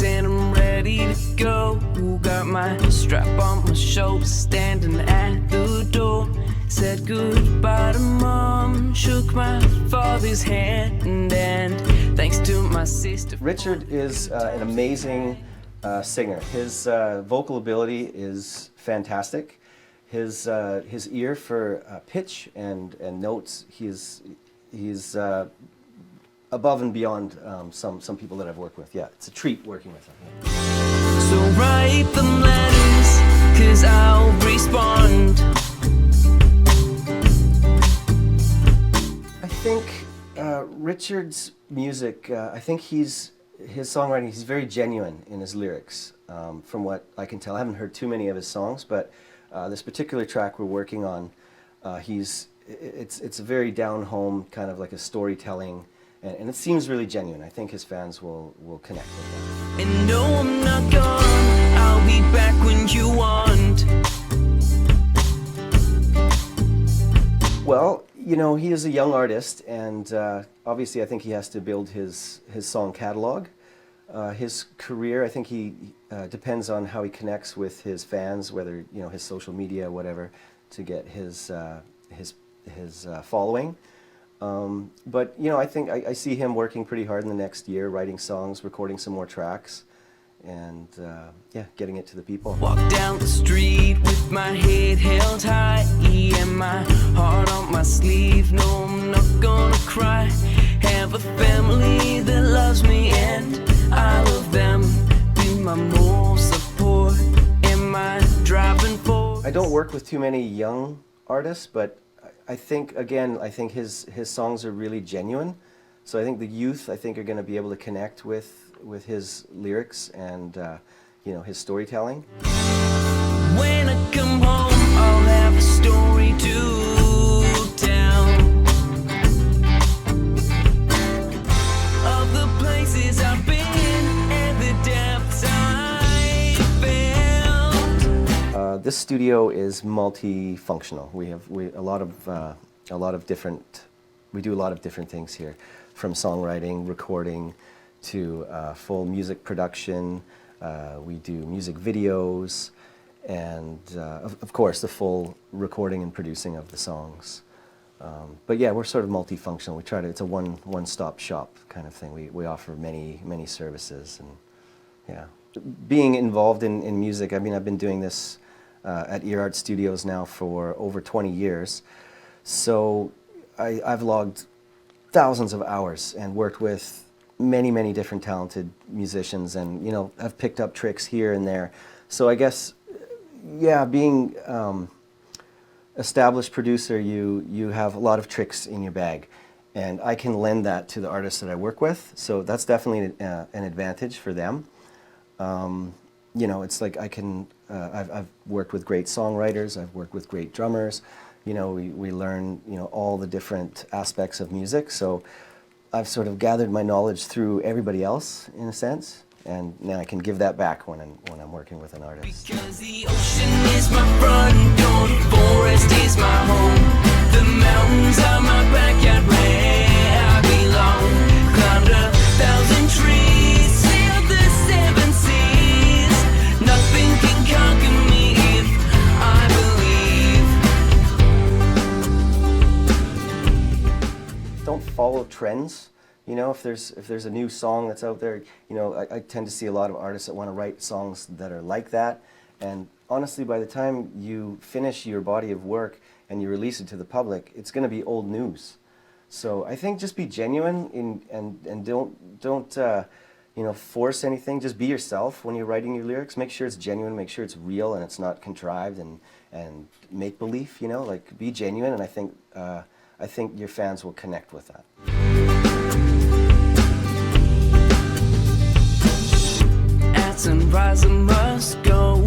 And I'm ready to go. Got my strap on my shoulder, standing at the door. Said goodbye to Mom, shook my father's hand, and thanks to my sister. Richard is an amazing singer. His vocal ability is fantastic. His ear for pitch and notes, he's above and beyond some people that I've worked with. Yeah, it's a treat working with him. Yeah. So write them letters, 'cause I'll respond. I think Richard's music, I think his songwriting, he's very genuine in his lyrics, from what I can tell. I haven't heard too many of his songs, but this particular track we're working on, it's a very down-home, kind of like a storytelling, and it seems really genuine. I think his fans will connect with that. And no, I'm not gone. I'll be back when you want. Well, you know, he is a young artist, and obviously I think he has to build his song catalog. His career, I think he depends on how he connects with his fans, whether, you know, his social media, whatever, to get his following. But, you know, I think I see him working pretty hard in the next year, writing songs, recording some more tracks, and yeah, getting it to the people. Walk down the street with my head held high and my heart on my sleeve. No, I'm not gonna cry. Have a family that loves me and I love them. Be my moral support and my driving force. I don't work with too many young artists, but I think, again, his songs are really genuine. So I think the youth, I think, are going to be able to connect with his lyrics and, you know, his storytelling. When I come home, I'll have a story to tell of the places I've been and the depths I felt. This studio is multifunctional. We do a lot of different things here, from songwriting, recording, to full music production. We do music videos, and of course the full recording and producing of the songs. But yeah, we're sort of multifunctional. We try to, it's a one-stop shop kind of thing. We offer many services, and yeah. Being involved in music, I mean, I've been doing this at Ear Art Studios now for over 20 years. So I've logged thousands of hours and worked with many different talented musicians, and, you know, I've picked up tricks here and there. So I guess, yeah, being established producer, you have a lot of tricks in your bag, and I can lend that to the artists that I work with. So that's definitely an advantage for them. You know, it's like I've worked with great songwriters, I've worked with great drummers. You know, we learn, you know, all the different aspects of music. So I've sort of gathered my knowledge through everybody else, in a sense, and now I can give that back when I'm working with an artist. Because the ocean is my front door, the forest is my home, the mountains are my backyard where I belong. Climbed 1,000 trees, sailed the 7 seas, nothing can conquer me if I believe. Don't follow trends. You know, if there's a new song that's out there, you know, I tend to see a lot of artists that want to write songs that are like that. And honestly, by the time you finish your body of work and you release it to the public, it's going to be old news. So I think just be genuine and don't you force anything. Just be yourself when you're writing your lyrics. Make sure it's genuine, make sure it's real and it's not contrived and make believe, like be genuine, and I think your fans will connect with that. At sunrise I must go.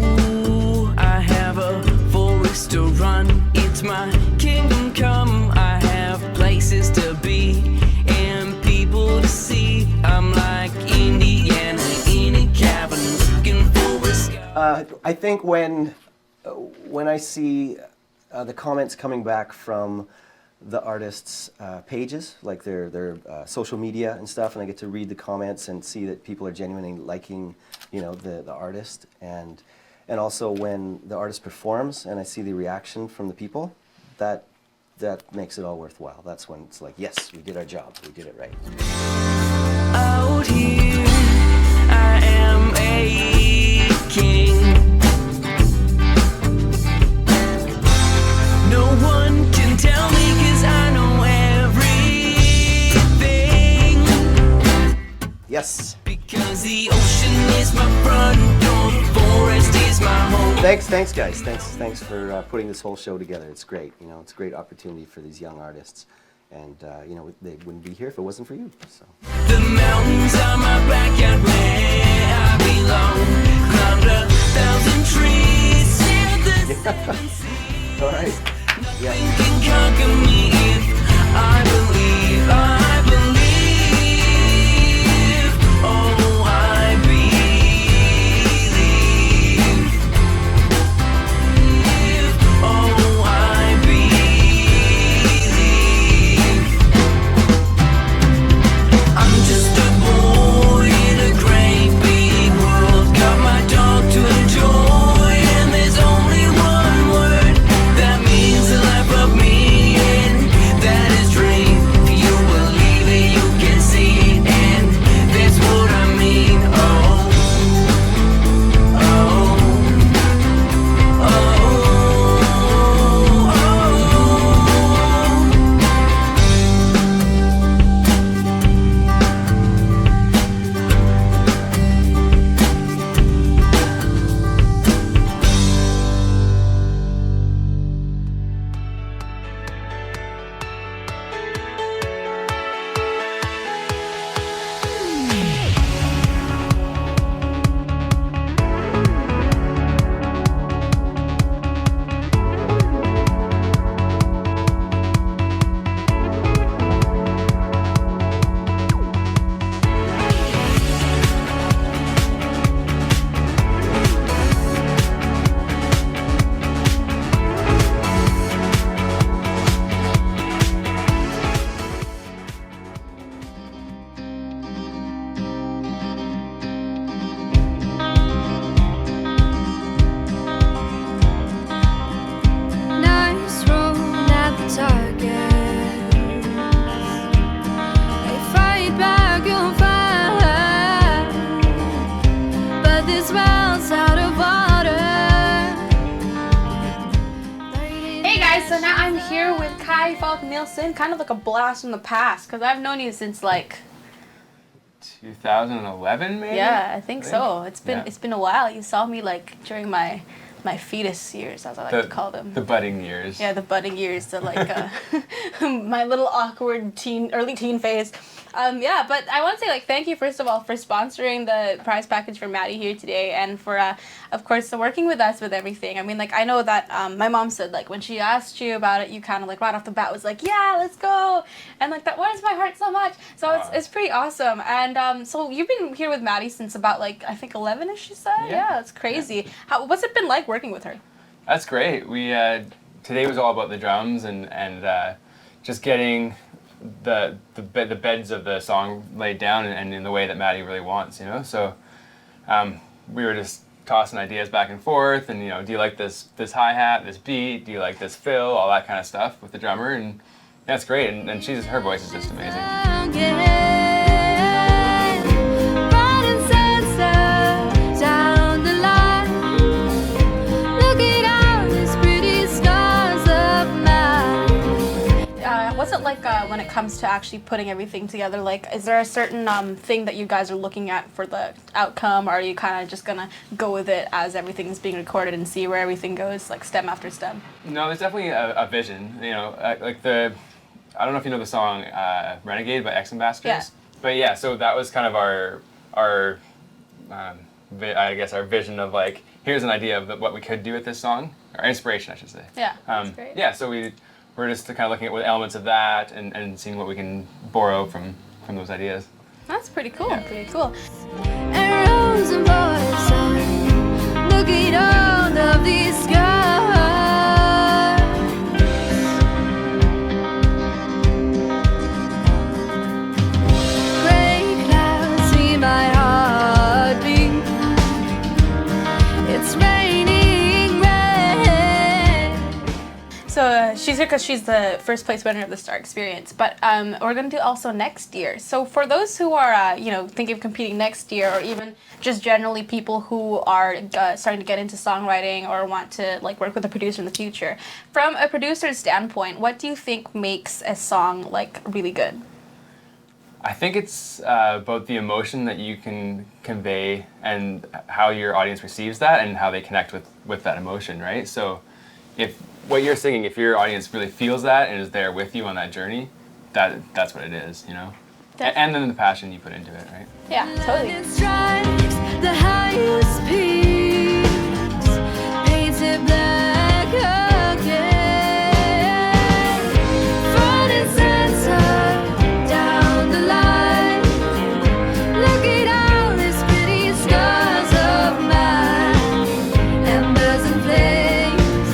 I have a forest to run. It's my kingdom come. I have places to be and people to see. I'm like Indiana in a cabin looking for a sky. I think when I see the comments coming back from the artists' pages, like their social media and stuff, and I get to read the comments and see that people are genuinely liking, the artist, and also when the artist performs and I see the reaction from the people, that makes it all worthwhile. That's when it's like, yes, we did our job, we did it right. Out here, I am a king. No one can tell me 'cause I know everything. Yes. Because the ocean is my front door, the forest is my home. Thanks guys. Thanks for putting this whole show together. It's great. It's a great opportunity for these young artists, and they wouldn't be here if it wasn't for you. So. The mountains are my backyard where I belong. Climbed 1,000 trees, sailed the seven seas. All right. Yeah. Nothing can conquer me if I believe. I believe. Oh, I believe. Oh, I believe. I'm just a boy in a great big world. Got my dog to enjoy, and there's only one word that means the life of me, and that is dream. If you believe it, you can see it, and that's what I mean. Oh, oh, oh, oh. Nice road at the target. They fight back and fight, but this well's out of water. Hey guys, so now I'm here with Kai Falk Nielsen, kind of like a blast from the past, because I've known you since like 2011 maybe? I think so. It's been Yeah. a while. You saw me like during my fetus years, as I like to call them. The budding years. Yeah, the budding years, the like my little awkward early teen phase. But I want to say like thank you first of all for sponsoring the prize package for Maddie here today, and for of course working with us with everything. I mean, like I know that my mom said like when she asked you about it, you kind of like right off the bat was like, yeah, let's go, and like that warms my heart so much. So it's pretty awesome. And so you've been here with Maddie since about like I think 11ish, she said. Yeah, it's crazy. What's it been like working with her? That's great. We today was all about the drums and just getting the beds of the song laid down and in the way that Maddie really wants, So we were just tossing ideas back and forth, and do you like this hi-hat, this beat? Do you like this fill? All that kind of stuff with the drummer, and that's great. And her voice is just amazing. What's it about like when it comes to actually putting everything together? Like, is there a certain thing that you guys are looking at for the outcome, or are you kind of just gonna go with it as everything's being recorded and see where everything goes, like stem after stem? No, there's definitely a vision. You know, like I don't know if you know the song "Renegade" by X Ambassadors. Yeah. But yeah, so that was kind of our I guess our vision of like, here's an idea of what we could do with this song, or inspiration, I should say. Yeah, that's great. Yeah, so we're just kind of looking at what elements of that and seeing what we can borrow from those ideas. That's pretty cool. Yeah. Pretty cool. And rose and poison, looking out of the sky. Gray clouds see my heartbeat. It's raining rain. So she's here because she's the first place winner of the Star Experience. But we're gonna do also next year. So for those who are thinking of competing next year, or even just generally people who are starting to get into songwriting or want to like work with a producer in the future, from a producer's standpoint, what do you think makes a song like really good? I think it's both the emotion that you can convey and how your audience receives that and how they connect with that emotion, right? So if what you're singing, if your audience really feels that and is there with you on that journey, that's what it is, you know? And then the passion you put into it, right? Yeah, totally. It strikes the highest peaks, painted black again. Front and center, down the line. Look at all these pretty stars of mine, embers and flames,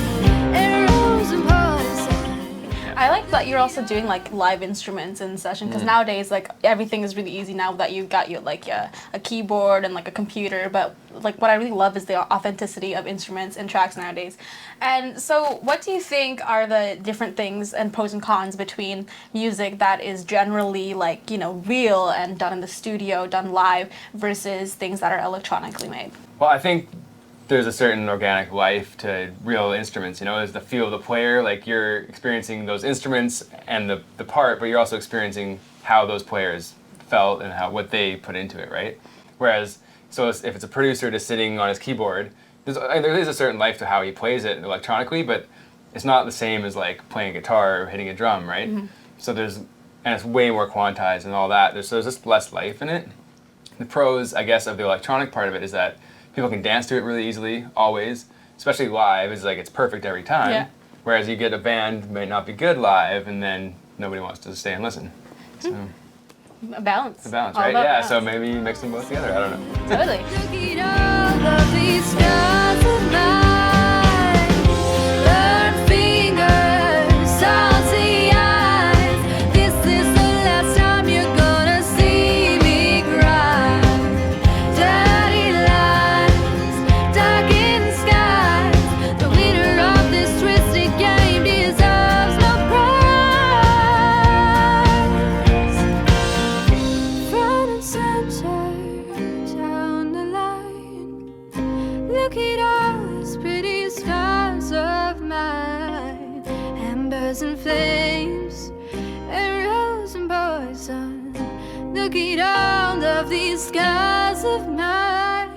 and rose and poison. I like that you're also doing like live instruments in session, because nowadays like everything is really easy now that you've got a keyboard and like a computer. But like what I really love is the authenticity of instruments in tracks nowadays. And so what do you think are the different things and pros and cons between music that is generally like real and done in the studio, done live, versus things that are electronically made? Well, I think there's a certain organic life to real instruments, there's the feel of the player, like you're experiencing those instruments and the part, but you're also experiencing how those players felt and what they put into it, right? Whereas, if it's a producer just sitting on his keyboard, there is a certain life to how he plays it electronically, but it's not the same as like playing a guitar or hitting a drum, right? Mm-hmm. So and it's way more quantized and all that, there's just less life in it. The pros, I guess, of the electronic part of it is that people can dance to it really easily, always, especially live. It's like it's perfect every time. Yeah. Whereas you get a band might not be good live, and then nobody wants to stay and listen. So A balance. the balance, All right? about Yeah. balance. So maybe you mix them both together. I don't know. Totally. Look at all of these stars of mine. Burnt fingers, salty eyes. This is the last time you're gonna see me cry. Dirty lies, darkened skies. The winner of this twisted game deserves no prize. Front and center, down the line. Look at all these pretty stars of mine, embers and flames, and rose and poison. Look at all of these skies of mine.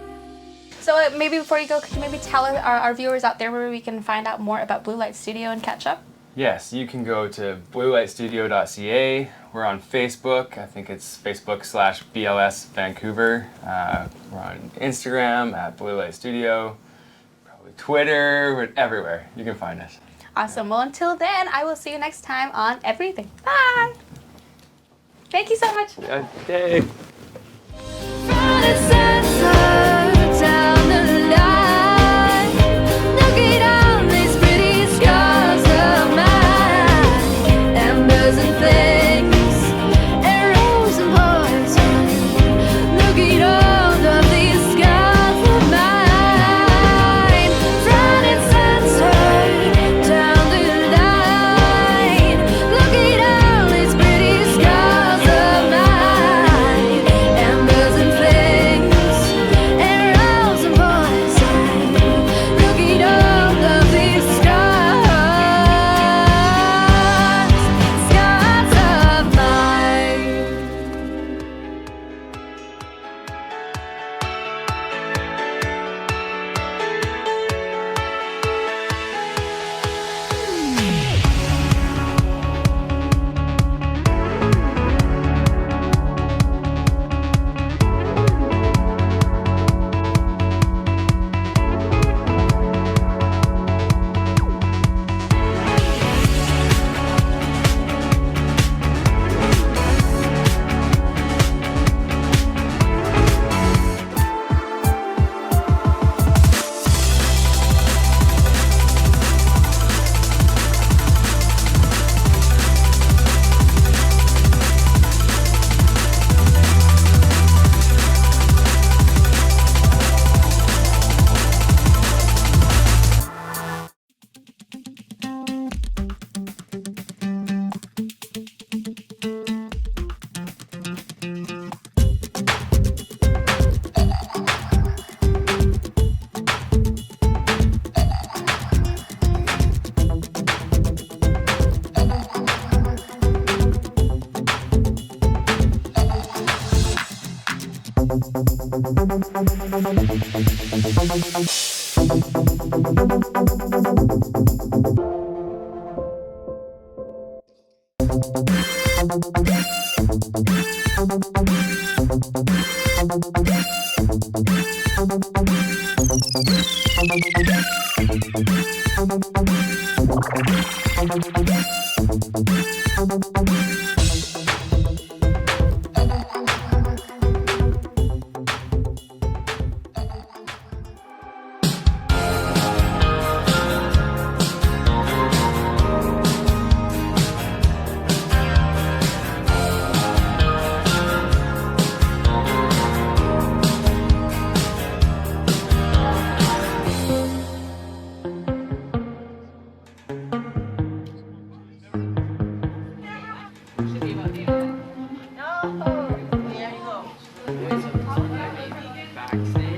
So maybe before you go, could you maybe tell our viewers out there where we can find out more about Blue Light Studio and catch up? Yes, you can go to bluelightstudio.ca. We're on Facebook. I think it's Facebook/BLS Vancouver. We're on Instagram at Blue Light Studio. Probably Twitter. We're everywhere. You can find us. Awesome. Well, until then, I will see you next time on Everything. Bye. Thank you so much. Yay. Front and center, down the line. Look at all these pretty scars of mine, embers and flames, and rose and poison. Look at all of these scars of mine. Front and center, down the line. Look at all these pretty scars of mine.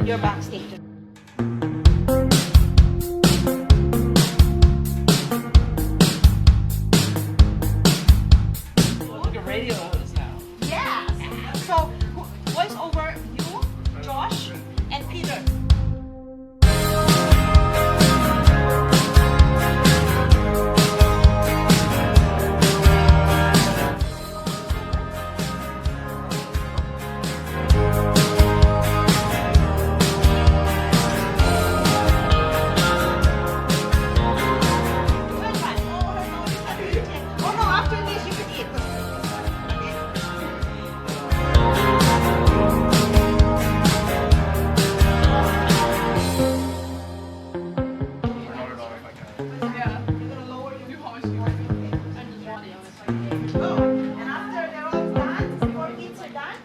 You're backstage. Like a radio host now. Yes. So, voice over you, Josh, and Peter. Oh no, after this you can eat. And after they're all done, before kids are done,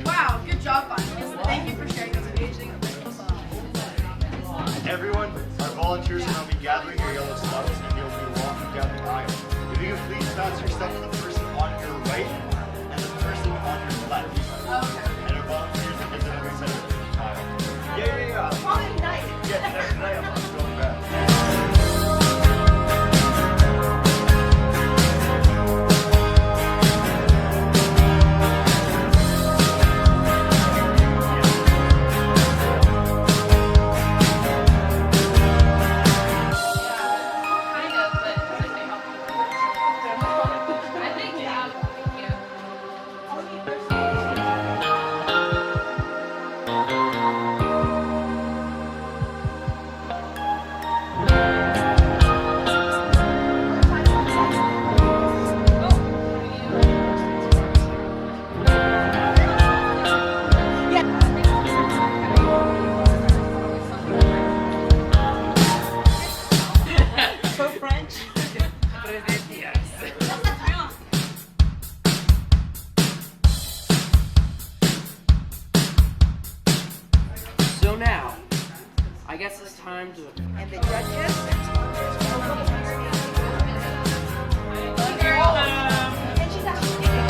Wow, good job, Bonnie. Thank you for sharing those amazing. Everyone, our volunteers will now be gathering your yellow stubs and you'll be walking down the aisle. If you can please pass your stuff to the person on your right and the person on your left. And our volunteers will give them every side of the aisle. Yeah. Quality night. Yeah, next night I'm not going back. Kind of, but they help you. I think yeah. So French. So now, I guess it's time to. And the judges and sponsors. And she's actually taking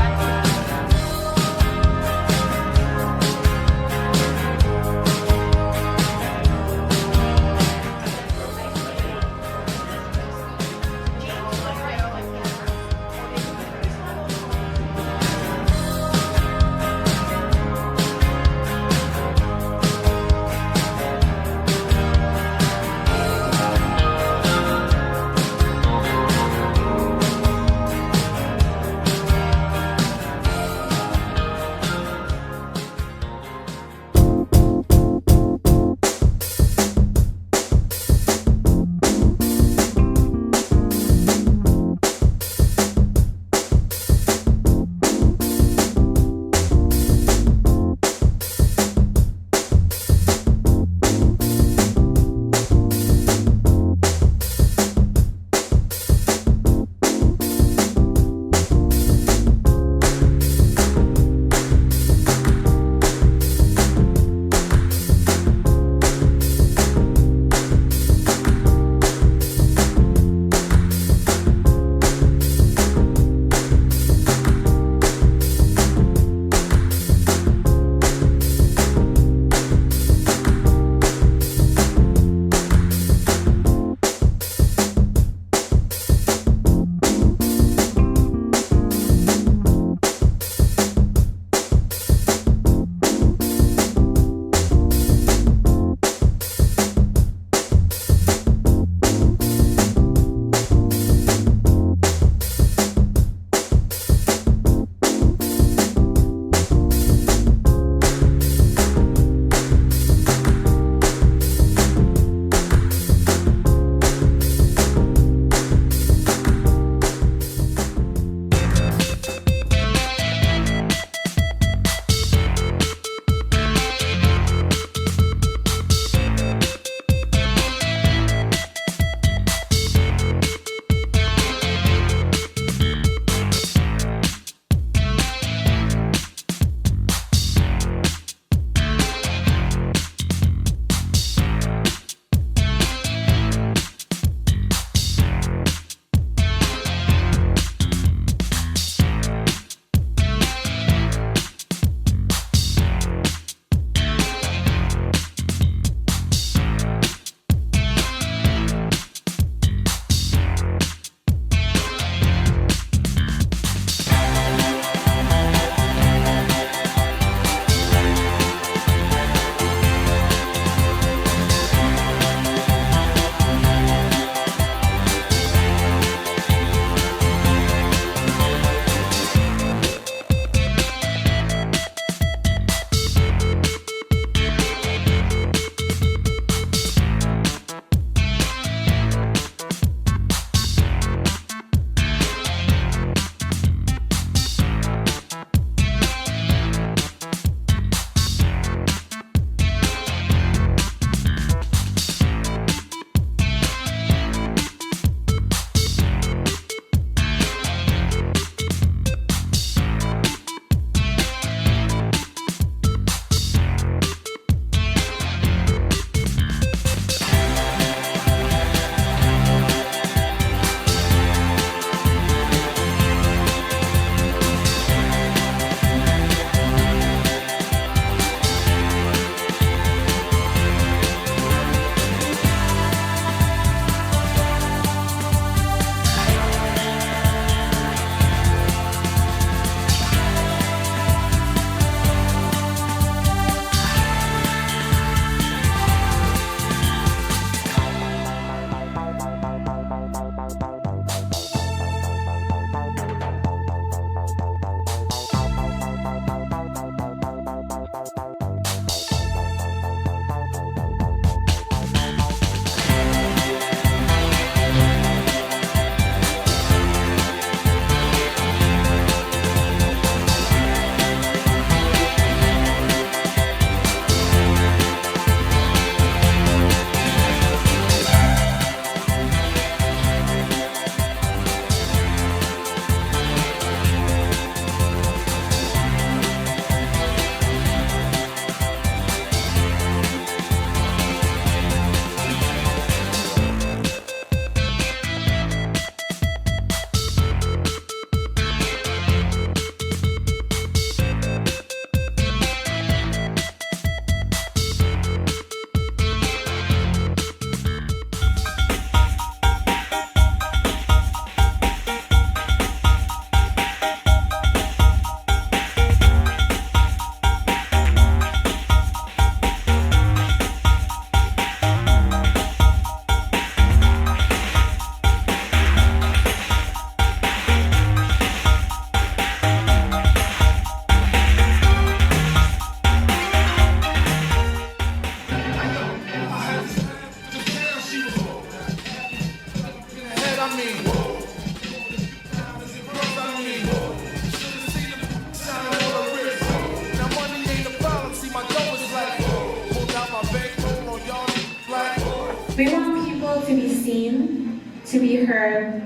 be heard,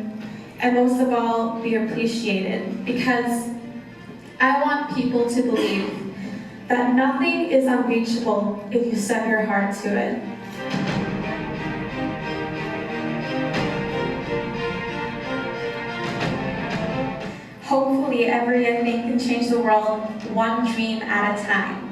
and most of all, be appreciated. Because I want people to believe that nothing is unreachable if you set your heart to it. Hopefully, every young thing can change the world one dream at a time.